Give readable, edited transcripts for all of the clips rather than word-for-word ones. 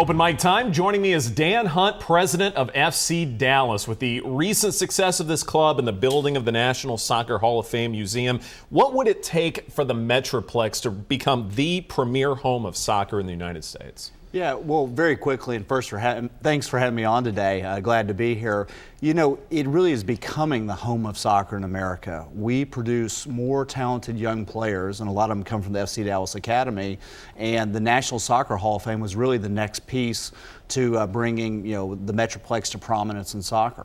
Open mic time. Joining me is Dan Hunt, president of FC Dallas. With the recent success of this club and the building of the National Soccer Hall of Fame Museum, what would it take for the Metroplex to become the premier home of soccer in the United States? Yeah, well, very quickly, and first, thanks for having me on today. Glad to be here. You know, it really is becoming the home of soccer in America. We produce more talented young players, and a lot of them come from the FC Dallas Academy, and the National Soccer Hall of Fame was really the next piece to bringing, the Metroplex to prominence in soccer.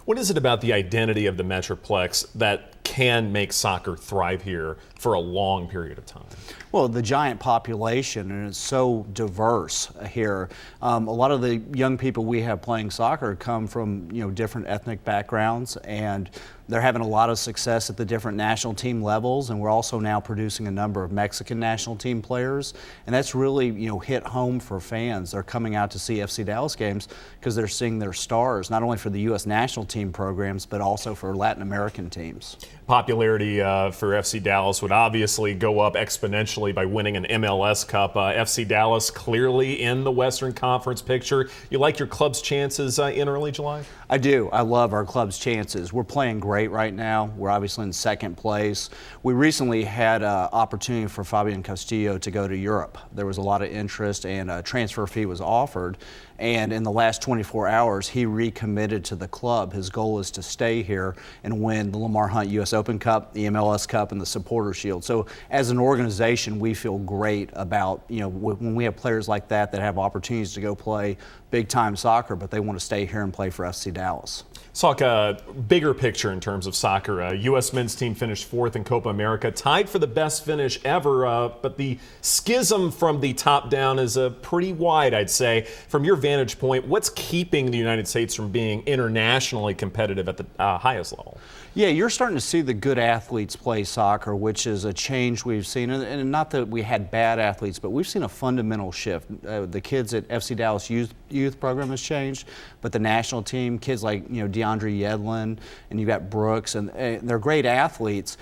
What is it about the identity of the Metroplex that can make soccer thrive here for a long period of time? Well, the giant population, and it's so diverse here. A lot of the young people we have playing soccer come from, different ethnic backgrounds, and they're having a lot of success at the different national team levels, and we're also now producing a number of Mexican national team players, and that's really, hit home for fans. They're coming out to see FC Dallas games because they're seeing their stars, not only for the U.S. national team programs, but also for Latin American teams. Popularity for FC Dallas would obviously go up exponentially by winning an MLS Cup. FC Dallas clearly in the Western Conference picture. You like your club's chances in early July? I do. I love our club's chances. We're playing great right now. We're obviously in second place. We recently had an opportunity for Fabian Castillo to go to Europe. There was a lot of interest, and a transfer fee was offered. And in the last 24 hours, he recommitted to the club. His goal is to stay here and win the Lamar Hunt U.S. Open Cup, the MLS Cup, and the Supporter Shield. So as an organization, we feel great about, when we have players like that have opportunities to go play big-time soccer, but they want to stay here and play for FC Dallas. Let's talk a bigger picture in terms of soccer. U.S. men's team finished fourth in Copa America, tied for the best finish ever, but the schism from the top down is pretty wide, I'd say. From your vantage point, what's keeping the United States from being internationally competitive at the highest level? Yeah, you're starting to see the good athletes play soccer, which is a change we've seen. And not that we had bad athletes, but we've seen a fundamental shift. The kids at FC Dallas youth program has changed, but the national team, kids like DeAndre Yedlin, and you've got Brooks, and they're great athletes.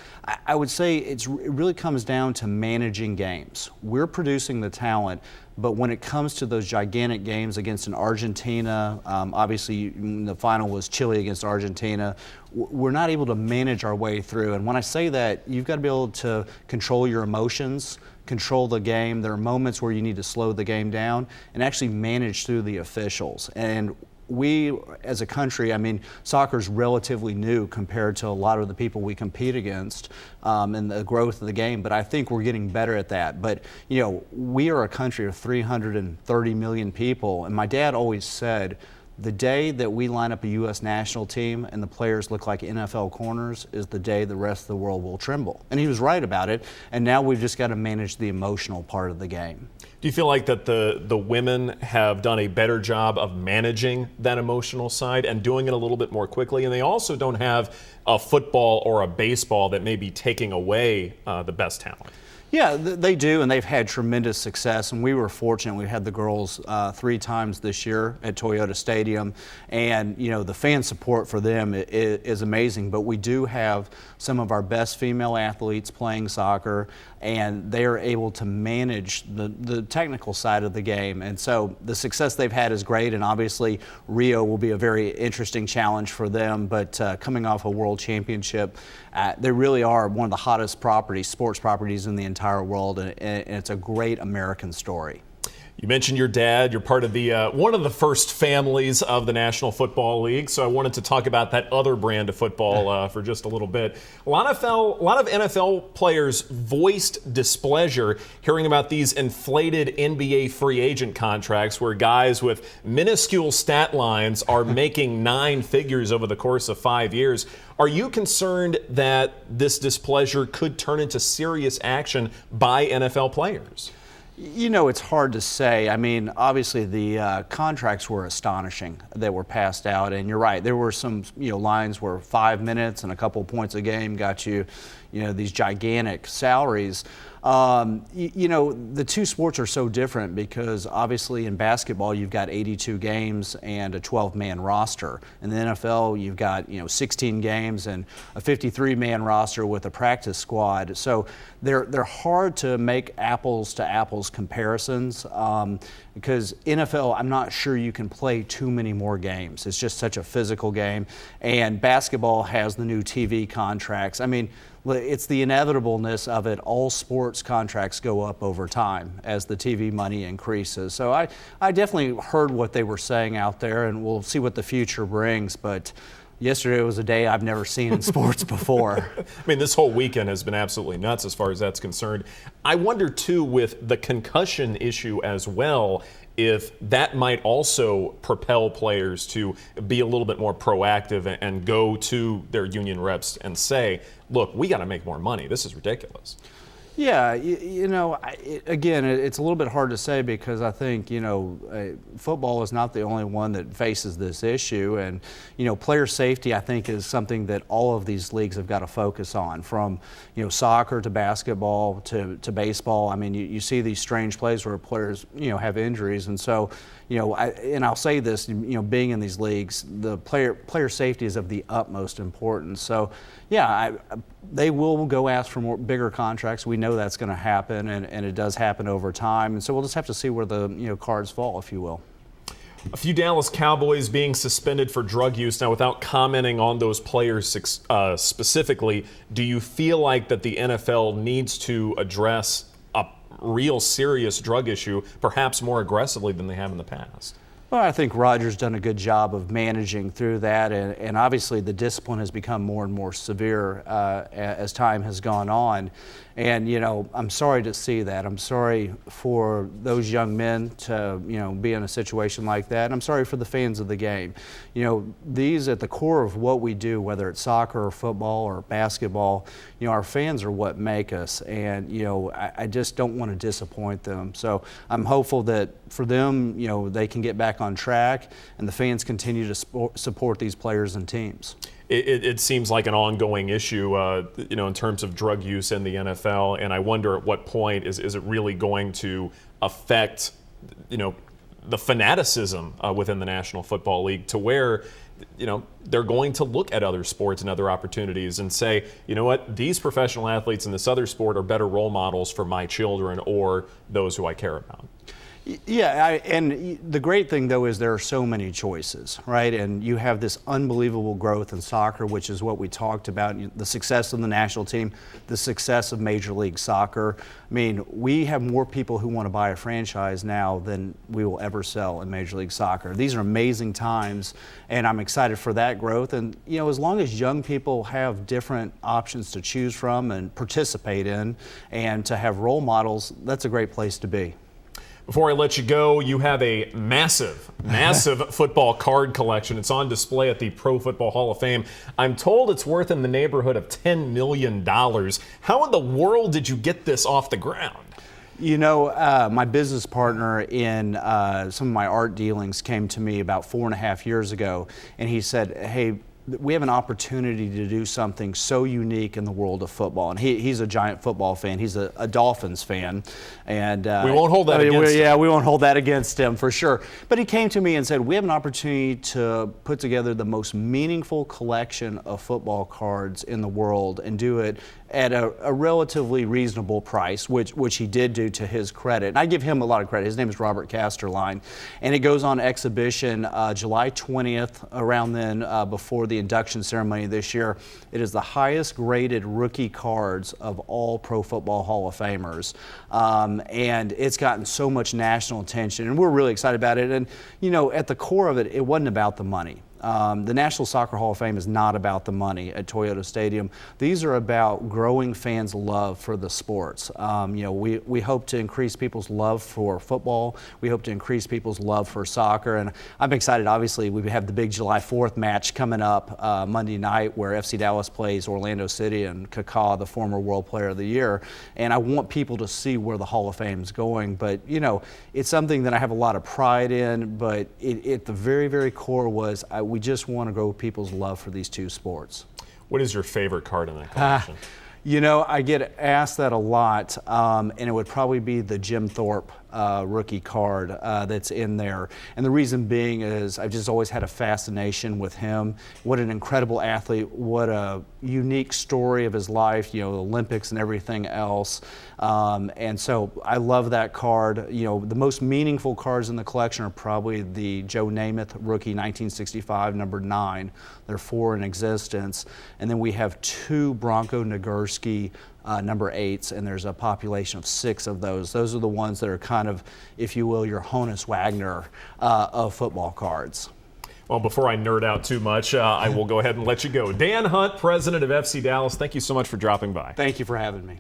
I would say it really comes down to managing games. We're producing the talent, but when it comes to those gigantic games against an Argentina, obviously the final was Chile against Argentina, we're not able to manage our way through. And when I say that, you've got to be able to control your emotions, control the game. There are moments where you need to slow the game down and actually manage through the officials. And we, as a country, soccer is relatively new compared to a lot of the people we compete against and the growth of the game, but I think we're getting better at that. But, we are a country of 330 million people, and my dad always said, the day that we line up a U.S. national team and the players look like NFL corners is the day the rest of the world will tremble. And he was right about it, and now we've just got to manage the emotional part of the game. Do you feel like that the women have done a better job of managing that emotional side and doing it a little bit more quickly? And they also don't have a football or a baseball that may be taking away the best talent. Yeah, they do, and they've had tremendous success, and we were fortunate. We had the girls 3 times this year at Toyota Stadium, and the fan support for them is amazing, but we do have some of our best female athletes playing soccer, and they are able to manage the technical side of the game, and so the success they've had is great, and obviously Rio will be a very interesting challenge for them, but coming off a world championship, they really are one of the hottest sports properties in the entire world, and it's a great American story. You mentioned your dad. You're part of the one of the first families of the National Football League, so I wanted to talk about that other brand of football for just a little bit. A lot of NFL players voiced displeasure hearing about these inflated NBA free agent contracts where guys with minuscule stat lines are making 9 figures over the course of 5 years. Are you concerned that this displeasure could turn into serious action by NFL players? It's hard to say. Obviously the contracts were astonishing that were passed out, and you're right. There were some, lines where 5 minutes and a couple of points a game got you, these gigantic salaries. The two sports are so different because obviously in basketball you've got 82 games and a 12-man roster. In the NFL you've got 16 games and a 53-man roster with a practice squad. So they're hard to make apples to apples comparisons because NFL, I'm not sure you can play too many more games. It's just such a physical game, and basketball has the new TV contracts. I mean, it's the inevitableness of it. All sports contracts go up over time as the TV money increases. So I definitely heard what they were saying out there, and we'll see what the future brings. But yesterday was a day I've never seen in sports before. I mean, this whole weekend has been absolutely nuts as far as that's concerned. I wonder, too, with the concussion issue as well, if that might also propel players to be a little bit more proactive and go to their union reps and say, look, we got to make more money. This is ridiculous. Yeah, again, it's a little bit hard to say because I think, football is not the only one that faces this issue. And, player safety, I think, is something that all of these leagues have got to focus on, from, soccer to basketball to baseball. I mean, you see these strange plays where players, have injuries. And so, I'll say this, being in these leagues, the player safety is of the utmost importance. So, yeah, they will go ask for bigger contracts. We know that's going to happen, and it does happen over time. And so we'll just have to see where the cards fall, if you will. A few Dallas Cowboys being suspended for drug use. Now, without commenting on those players specifically, do you feel like that the NFL needs to address a real serious drug issue, perhaps more aggressively than they have in the past? Well, I think Roger's done a good job of managing through that, and obviously the discipline has become more and more severe as time has gone on. And, I'm sorry to see that. I'm sorry for those young men to, be in a situation like that. And I'm sorry for the fans of the game. These at the core of what we do, whether it's soccer or football or basketball, our fans are what make us. And, I just don't want to disappoint them. So I'm hopeful that for them, they can get back on track and the fans continue to support these players and teams. It seems like an ongoing issue, in terms of drug use in the NFL, and I wonder at what point is it really going to affect, the fanaticism within the National Football League to where, they're going to look at other sports and other opportunities and say, you know what, these professional athletes in this other sport are better role models for my children or those who I care about. Yeah, and the great thing, though, is there are so many choices, right? And you have this unbelievable growth in soccer, which is what we talked about, the success of the national team, the success of Major League Soccer. I mean, we have more people who want to buy a franchise now than we will ever sell in Major League Soccer. These are amazing times, and I'm excited for that growth. And, as long as young people have different options to choose from and participate in and to have role models, that's a great place to be. Before I let you go, you have a massive football card collection. It's on display at the Pro Football Hall of Fame. I'm told it's worth in the neighborhood of $10 million. How in the world did you get this off the ground? My business partner in some of my art dealings came to me about 4.5 years ago, and he said, hey, we have an opportunity to do something so unique in the world of football. And he's a giant football fan. He's a Dolphins fan. And we won't hold that against him. Yeah, we won't hold that against him for sure. But he came to me and said, we have an opportunity to put together the most meaningful collection of football cards in the world and do it at a relatively reasonable price, which he did do to his credit. And I give him a lot of credit. His name is Robert Casterline. And it goes on exhibition July 20th, around then, before the induction ceremony this year. It is the highest graded rookie cards of all Pro Football Hall of Famers. And it's gotten so much national attention, and we're really excited about it. And, at the core of it, it wasn't about the money. The National Soccer Hall of Fame is not about the money at Toyota Stadium. These are about growing fans' love for the sports. We hope to increase people's love for football. We hope to increase people's love for soccer. And I'm excited, obviously, we have the big July 4th match coming up Monday night where FC Dallas plays Orlando City and Kaká, the former World Player of the Year. And I want people to see where the Hall of Fame is going. But, it's something that I have a lot of pride in, but at the very, very core was we just want to grow people's love for these two sports. What is your favorite card in that collection? You know, I get asked that a lot, and it would probably be the Jim Thorpe rookie card that's in there. And the reason being is I've just always had a fascination with him. What an incredible athlete, what a unique story of his life, you know, the Olympics and everything else. And so I love that card. You know, the most meaningful cards in the collection are probably the Joe Namath rookie 1965, number 9. There are 4 in existence. And then we have 2 Bronco Nagurski number 8s, and there's a population of 6 of those. Those are the ones that are kind of, if you will, your Honus Wagner of football cards. Well, before I nerd out too much, I will go ahead and let you go. Dan Hunt, president of FC Dallas, thank you so much for dropping by. Thank you for having me.